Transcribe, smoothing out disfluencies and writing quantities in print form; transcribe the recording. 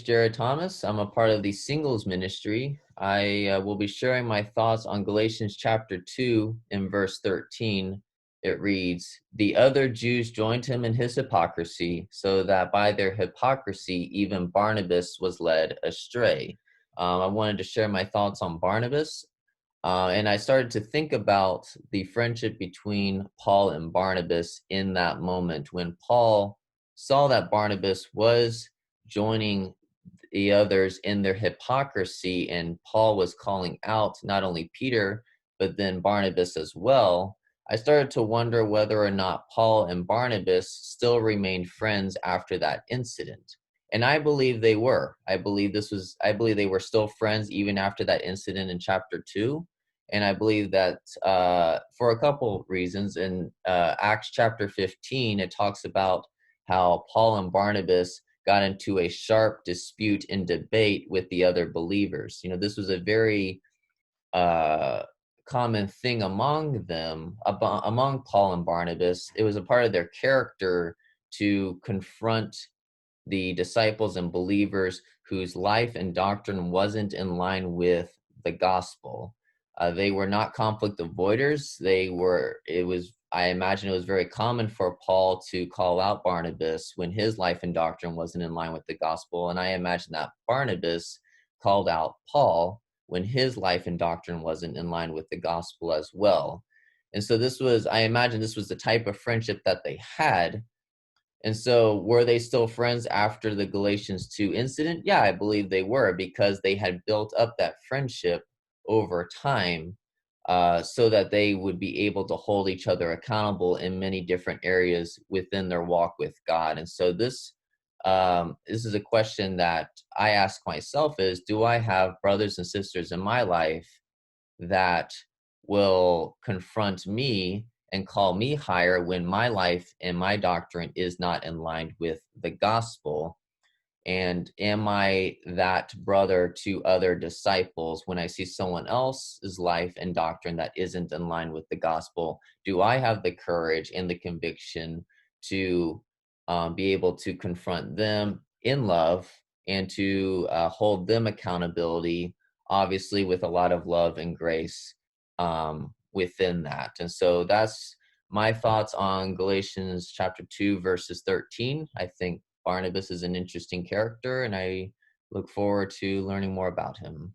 Jared Thomas. I'm a part of the singles ministry. I will be sharing my thoughts on Galatians chapter 2 in verse 13. It reads, "The other Jews joined him in his hypocrisy, so that by their hypocrisy even Barnabas was led astray." I wanted to share my thoughts on Barnabas. And I started to think about the friendship between Paul and Barnabas in that moment when Paul saw that Barnabas was joining the others in their hypocrisy, and Paul was calling out not only Peter, but then Barnabas as well. I started to wonder whether or not Paul and Barnabas still remained friends after that incident. And I believe they were. I believe they were still friends even after that incident in chapter 2. And I believe that for a couple reasons. In Acts chapter 15, it talks about how Paul and Barnabas got into a sharp dispute and debate with the other believers. This was a very uh, common thing among them, among Paul and Barnabas. It was a part of their character to confront the disciples and believers whose life and doctrine wasn't in line with the gospel. They were not conflict avoiders. I imagine it was very common for Paul to call out Barnabas when his life and doctrine wasn't in line with the gospel. And I imagine that Barnabas called out Paul when his life and doctrine wasn't in line with the gospel as well. And so I imagine this was the type of friendship that they had. And so were they still friends after the Galatians 2 incident? Yeah, I believe they were, because they had built up that friendship over time, so that they would be able to hold each other accountable in many different areas within their walk with God. And so this is a question that I ask myself is, do I have brothers and sisters in my life that will confront me and call me higher when my life and my doctrine is not in line with the gospel? And am I that brother to other disciples when I see someone else's life and doctrine that isn't in line with the gospel? Do I have the courage and the conviction to be able to confront them in love and to hold them accountability, obviously with a lot of love and grace within that? And so that's my thoughts on Galatians chapter 2, verses 13. I think Barnabas is an interesting character, and I look forward to learning more about him.